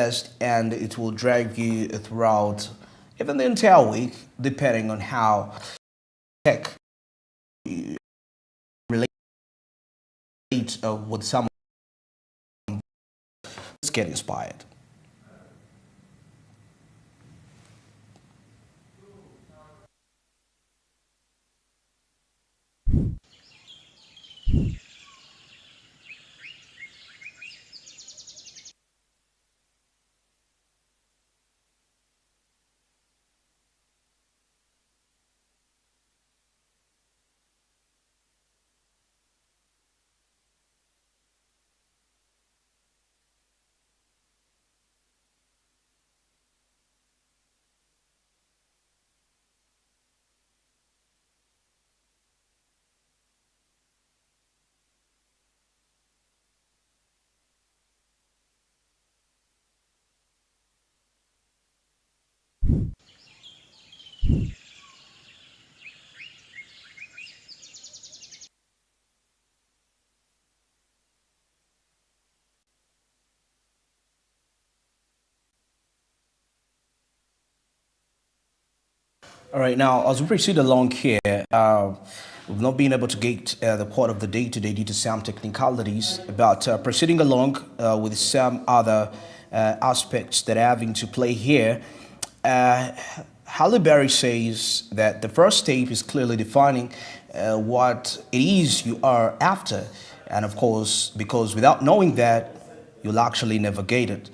test and it will drive you throughout even the entire week, depending on how tech relate with someone. Let's get inspired. All right, now as we proceed along here, we've not been able to get the quote of the day today due to some technicalities, but proceeding along with some other aspects that are having to play here. Uh, Halle Berry says that the first step is clearly defining what it is you are after. And of course, because without knowing that, you'll actually navigate it.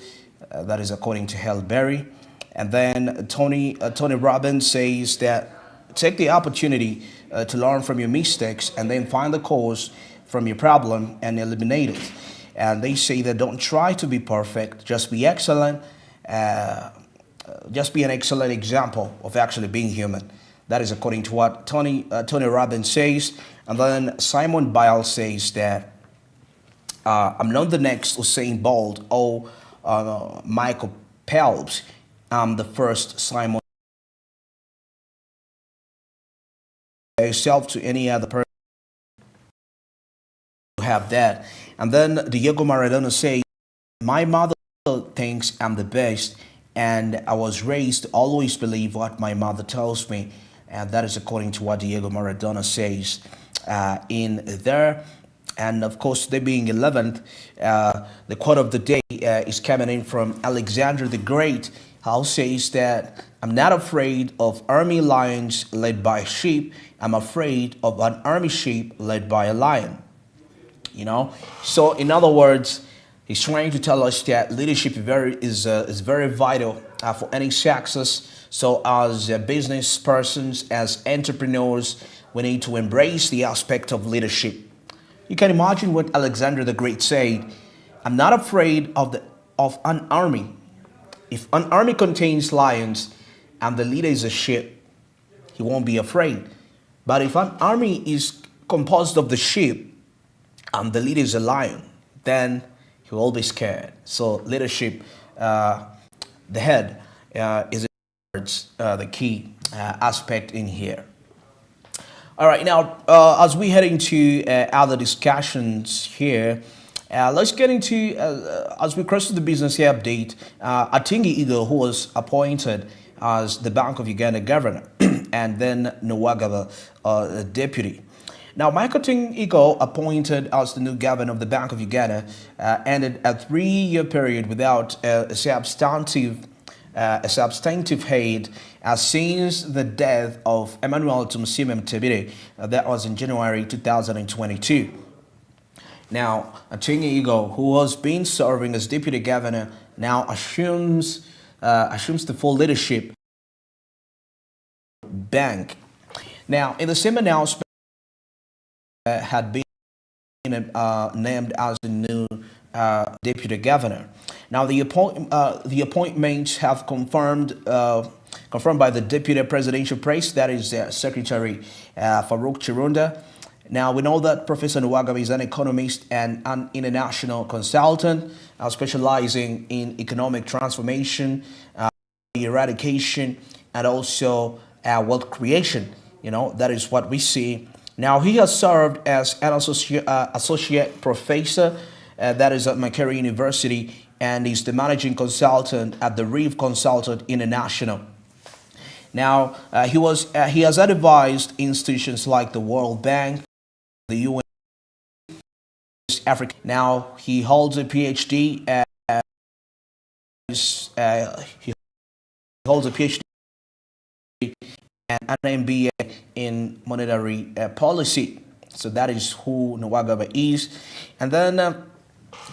That is according to Halle Berry. And then Tony Robbins says that take the opportunity to learn from your mistakes and then find the cause from your problem and eliminate it. And they say that don't try to be perfect, just be excellent. Just be an excellent example of actually being human. That is according to what Tony Robbins says. And then Simon Biles says that I'm not the next Usain Bolt or Michael Phelps. I'm the first Simon yourself to any other person who have that. And then Diego Maradona says, my mother thinks I'm the best, and I was raised to always believe what my mother tells me. And that is according to what Diego Maradona says in there. And of course, today being 11th, the quote of the day is coming in from Alexander the Great, who says that I'm not afraid of army lions led by sheep. I'm afraid of an army sheep led by a lion. You know, so in other words, he's trying to tell us that leadership is very vital for any success. So as business persons, as entrepreneurs, we need to embrace the aspect of leadership. You can imagine what Alexander the Great said. I'm not afraid of an army. If an army contains lions and the leader is a sheep, he won't be afraid. But if an army is composed of the sheep and the leader is a lion, then he will be scared. So leadership, the head, is the key aspect in here. All right, now as we head into other discussions here, let's get into, as we cross to the business here update, Atingi Eagle, who was appointed as the Bank of Uganda governor, and then Nwagaba, deputy. Now, Michael Tingigo, appointed as the new governor of the Bank of Uganda, ended a 3-year period without a substantive head since the death of Emmanuel Tumusiime Mtebire. That was in January 2022. Now, Atingi Igo, who has been serving as deputy governor, now assumes the full leadership bank. Now, in the same announcement, had been named as the new deputy governor. Now, the appointments have confirmed by the deputy presidential press, that is Secretary Farouk Chirunda. Now, we know that Professor Nwagaba is an economist and an international consultant, specializing in economic transformation, eradication, and also wealth creation. You know, that is what we see. Now, he has served as an associate professor, that is at Makerere University, and he's the managing consultant at the Reef Consultant International. Now, he has advised institutions like the World Bank, the UN, Africa. Now, he holds a PhD. He holds a PhD and an MBA in monetary policy. So that is who Nwagaba is. And then a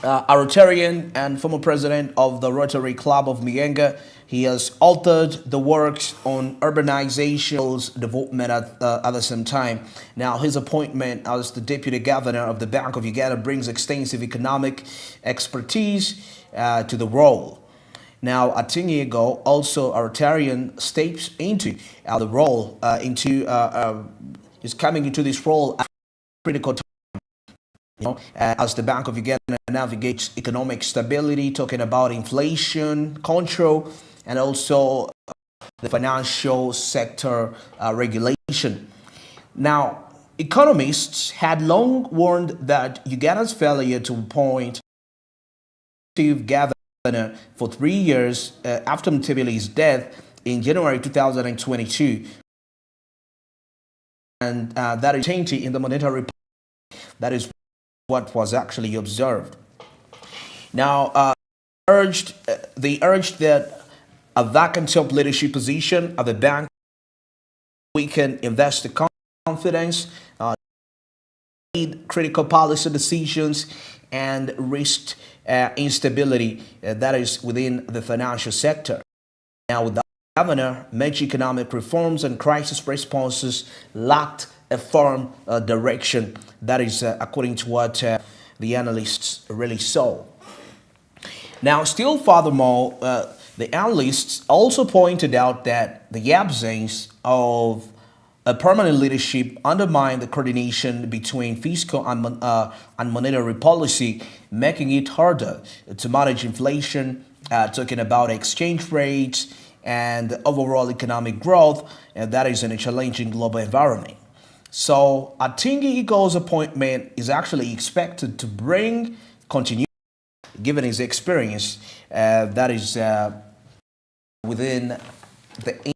Rotarian and former president of the Rotary Club of Mienga. He has authored the works on urbanization's development at the same time. Now, his appointment as the deputy governor of the Bank of Uganda brings extensive economic expertise to the role. Now, Atingiego, also a Rotarian, steps into the role, is coming into this role at critical time. As the Bank of Uganda navigates economic stability, talking about inflation control, and also the financial sector regulation. Now, economists had long warned that Uganda's failure to appoint governor for 3 years after Mtebili's death in January 2022, and that is changing in the monetary policy. That is what was actually observed. Now, they urged that a vacant top leadership position at the bank weaken investor confidence, critical policy decisions, and risk instability that is within the financial sector. Now, with the governor, major economic reforms and crisis responses lacked a firm direction. That is according to what the analysts really saw. Now, still furthermore, the analysts also pointed out that the absence of a permanent leadership undermined the coordination between fiscal and monetary policy, making it harder to manage inflation, talking about exchange rates and overall economic growth, and that is in a challenging global environment. So Atingi Eagle's appointment is actually expected to bring continuity, given his experience that is within the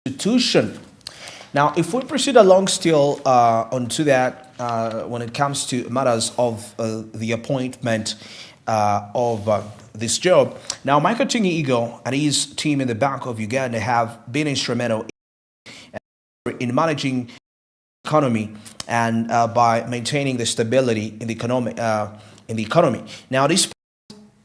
institution. Now, if we proceed along still onto that, when it comes to matters of the appointment of this job, now Michael Atingi Eagle and his team in the Bank of Uganda have been instrumental in managing economy and by maintaining the stability in the economy. Now, despite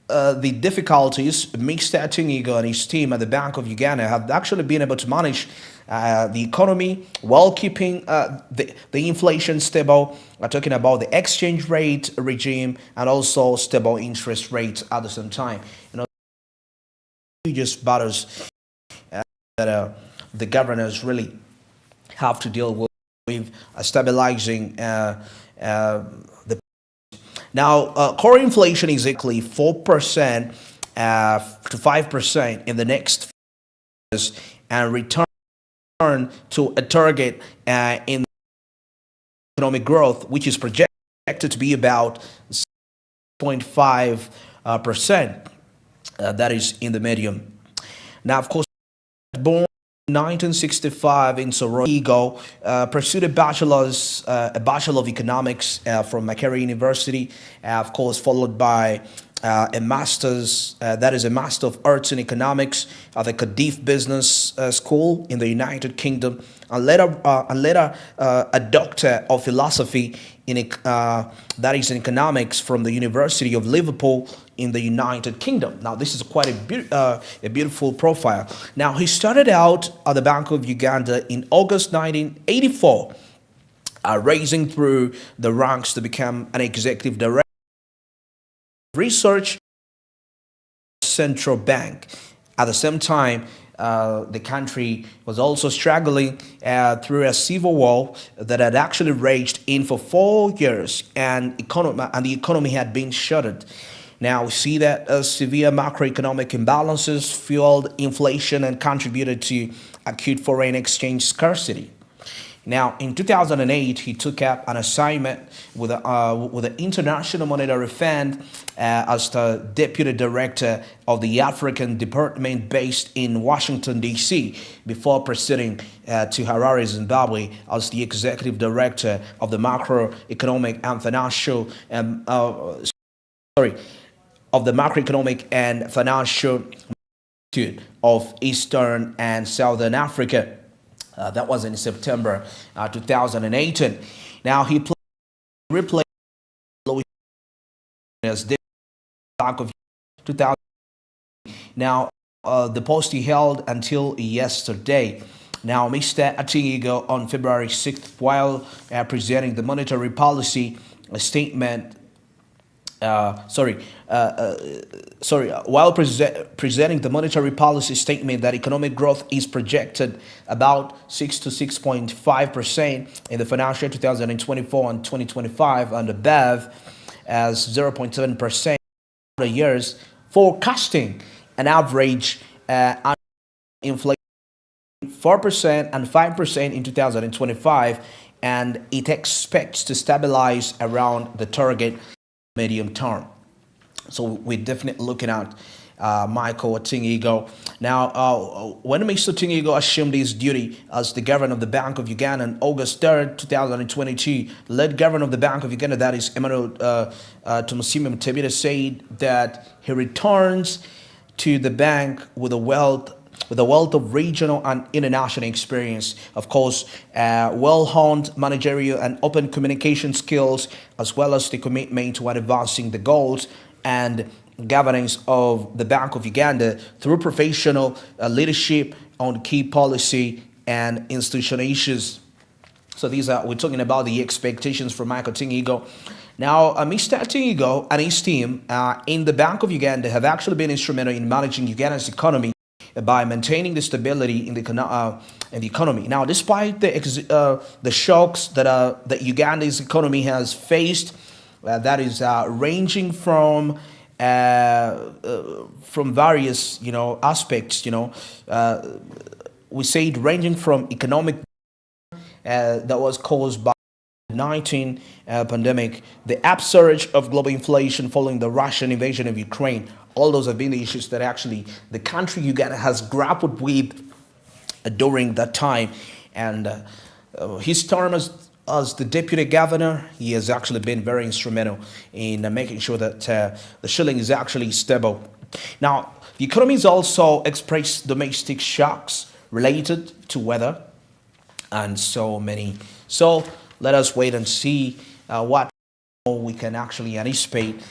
the difficulties, Mr. Atingiego and his team at the Bank of Uganda have actually been able to manage the economy while keeping the inflation stable. We're talking about the exchange rate regime and also stable interest rates at the same time. Just battles that the governors really have to deal with stabilizing the. Now, core inflation is exactly 4% to 5% in the next years, and return to a target in economic growth, which is projected to be about 0.5%. That is in the medium. Now, of course, born in 1965 in Soroigo, pursued a Bachelor of Economics from Makerere University, of course, followed by a master's, that is a Master of Arts in Economics at the Cardiff Business School in the United Kingdom, and later a Doctor of Philosophy in that is in Economics from the University of Liverpool in the United Kingdom. Now, this is quite a beautiful profile. Now, he started out at the Bank of Uganda in August 1984, rising through the ranks to become an executive director research central bank. At the same time, the country was also struggling through a civil war that had actually raged in for 4 years, and the economy had been shuttered. Now, we see that severe macroeconomic imbalances fueled inflation and contributed to acute foreign exchange scarcity. Now, in 2008, he took up an assignment with the International Monetary Fund as the Deputy Director of the African Department based in Washington, D.C., before proceeding to Harare, Zimbabwe, as the Executive Director of the Macroeconomic and Financial sorry, of the Macroeconomic and Financial Institute of Eastern and Southern Africa. That was in September 2018. Now he replaced Louis as the Bank of 2000. Now the post he held until yesterday. Now Mr. Atingigo on February 6th, while presenting the monetary policy statement while presenting the monetary policy statement that economic growth is projected about 6 to 6.5% in the financial year 2024 and 2025 and above as 0.7% the years, forecasting an average inflation 4% and 5% in 2025, and it expects to stabilize around the target medium term. So we're definitely looking at Michael Atingigo. Now, when Mr. Atingigo assumed his duty as the governor of the Bank of Uganda on August 3rd, 2022, the late governor of the Bank of Uganda, that is Emmanuel Tumusiime Mutebile, said that he returns to the bank with a wealth of regional and international experience, of course, well-honed managerial and open communication skills, as well as the commitment to advancing the goals and governance of the Bank of Uganda through professional leadership on key policy and institutional issues. So we're talking about the expectations for Michael Atingigo. Now, Mr. Atingigo and his team in the Bank of Uganda have actually been instrumental in managing Uganda's economy by maintaining the stability in the economy. Now, despite the shocks that Uganda's economy has faced, that is ranging from various aspects. We say it ranging from economic that was caused by COVID-19 pandemic, the upsurge of global inflation following the Russian invasion of Ukraine. All those have been the issues that actually the country Uganda has grappled with during that time. And his term as the deputy governor, he has actually been very instrumental in making sure that the shilling is actually stable. Now, the economy has also expressed domestic shocks related to weather and so many. So let us wait and see what we can actually anticipate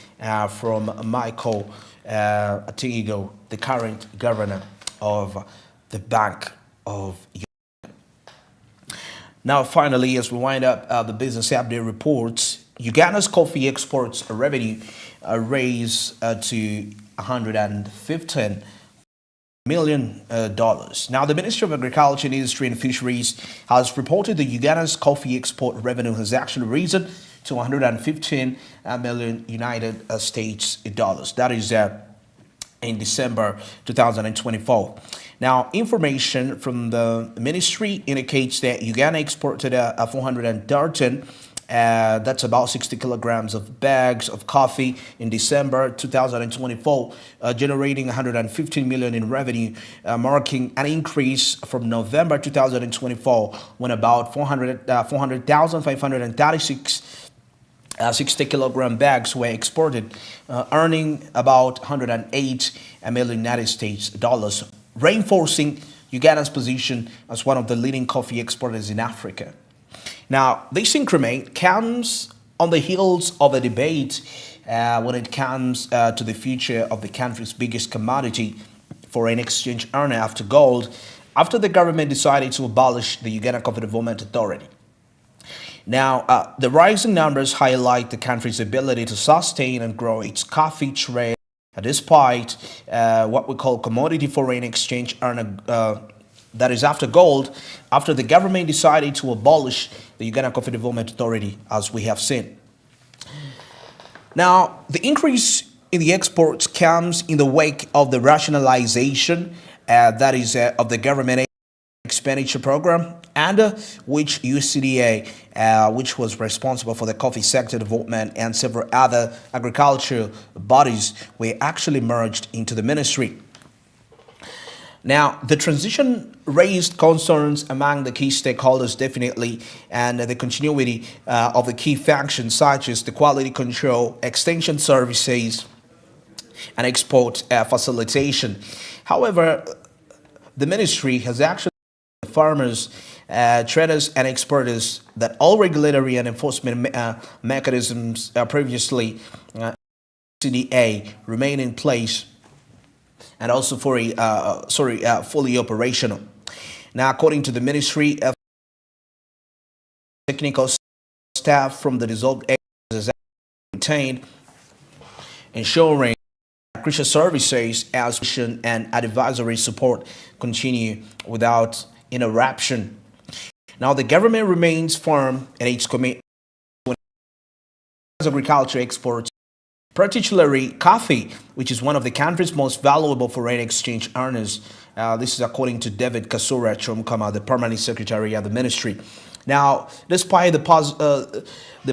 from Michael Atingigo, the current governor of the Bank of Uganda. Now, finally, as we wind up the business update reports, Uganda's coffee exports revenue raised to $115 million. Now, the Ministry of Agriculture, Industry and Fisheries has reported that Uganda's coffee export revenue has actually risen to 115 million United States dollars. That is in December 2024. Now, information from the ministry indicates that Uganda exported 413, that's about 60 kilograms of bags of coffee in December 2024, generating 115 million in revenue, marking an increase from November 2024, when about 400,536 60 kilogram bags were exported, earning about 108 million United States dollars, reinforcing Uganda's position as one of the leading coffee exporters in Africa. Now, this increment comes on the heels of a debate when it comes to the future of the country's biggest commodity, foreign exchange earner after gold, after the government decided to abolish the Uganda Coffee Development Authority. Now, the rising numbers highlight the country's ability to sustain and grow its coffee trade despite what we call commodity foreign exchange earner, that is after gold, after the government decided to abolish the Uganda Coffee Development Authority, as we have seen. Now, the increase in the exports comes in the wake of the rationalization, that is of the government Expenditure Program, and which UCDA, which was responsible for the coffee sector development, and several other agricultural bodies were actually merged into the ministry. Now, the transition raised concerns among the key stakeholders, definitely, and the continuity of the key functions such as the quality control, extension services, and export facilitation. However, the ministry has actually farmers, traders, and exporters that all regulatory and enforcement mechanisms previously CDA remain in place and also for fully operational. Now, according to the ministry, technical staff from the dissolved areas is retained, ensuring crucial services as and advisory support continue without interruption. Now, the government remains firm in its commitment to agriculture exports, particularly coffee, which is one of the country's most valuable foreign exchange earners. This is according to David Kasura Chomkama, the permanent secretary of the ministry. Now, despite the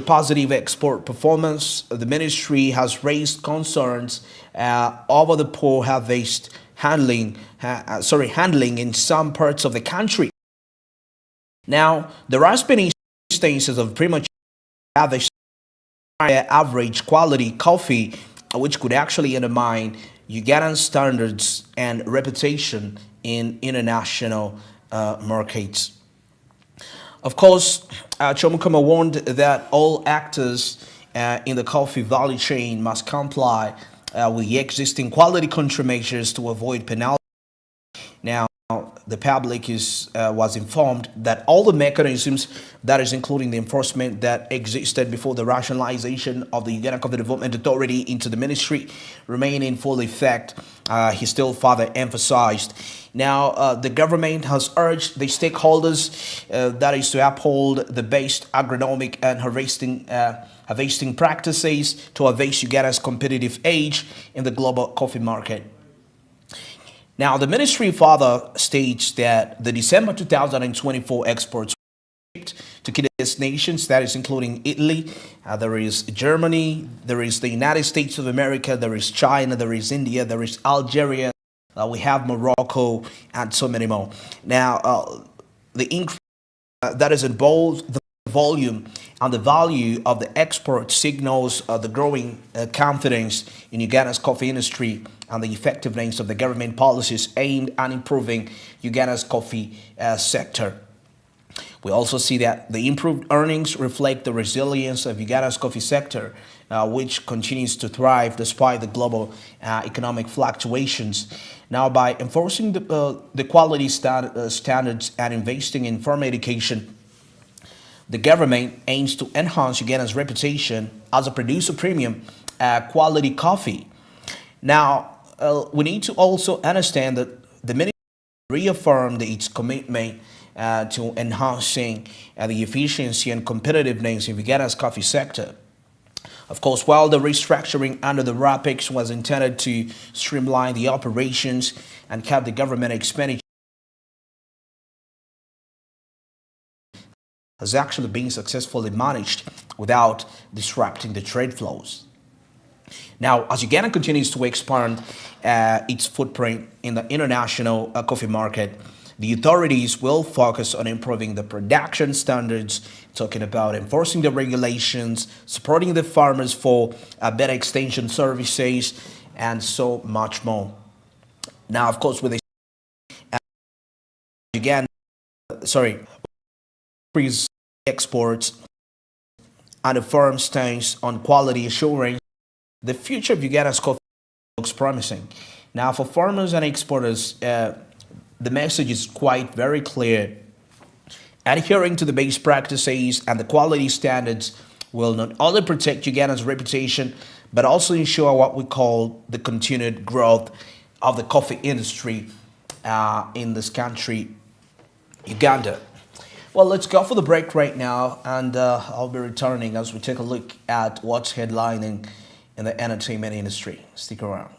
positive export performance, the ministry has raised concerns over the poor harvest handling in some parts of the country. Now, there has been instances of premature harvest average quality coffee, which could actually undermine Ugandan standards and reputation in international markets. Of course, Chomukama warned that all actors in the coffee value chain must comply with the existing quality control measures to avoid penalties. Now, the public was informed that all the mechanisms, that is including the enforcement that existed before the rationalization of the Uganda Coffee Development Authority into the ministry, remain in full effect. He still further emphasized. Now, the government has urged the stakeholders, that is to uphold the best agronomic and harvesting practices to advance Uganda's competitive edge in the global coffee market. Now, the ministry further states that the December 2024 exports to key destinations, that is including Italy, there is Germany, there is the United States of America, there is China, there is India, there is Algeria, we have Morocco, and so many more. Now, the increase that is in both the volume and the value of the export signals the growing confidence in Uganda's coffee industry and the effectiveness of the government policies aimed at improving Uganda's coffee sector. We also see that the improved earnings reflect the resilience of Uganda's coffee sector, which continues to thrive despite the global economic fluctuations. Now, by enforcing the quality standards and investing in farm education, the government aims to enhance Uganda's reputation as a producer of premium quality coffee. Now, we need to also understand that the ministry reaffirmed its commitment to enhancing the efficiency and competitiveness of Uganda's coffee sector. Of course, while the restructuring under the RAPEX was intended to streamline the operations and cut the government expenditure, has actually been successfully managed without disrupting the trade flows. Now, as Uganda continues to expand its footprint in the international coffee market, the authorities will focus on improving the production standards, talking about enforcing the regulations, supporting the farmers for better extension services, and so much more. Now, of course, with the increase exports and a firm stance on quality assurance, the future of Uganda's coffee looks promising. Now, for farmers and exporters, the message is quite very clear. Adhering to the base practices and the quality standards will not only protect Uganda's reputation, but also ensure what we call the continued growth of the coffee industry in this country, Uganda. Well, let's go for the break right now, and I'll be returning as we take a look at what's headlining in the entertainment industry. Stick around.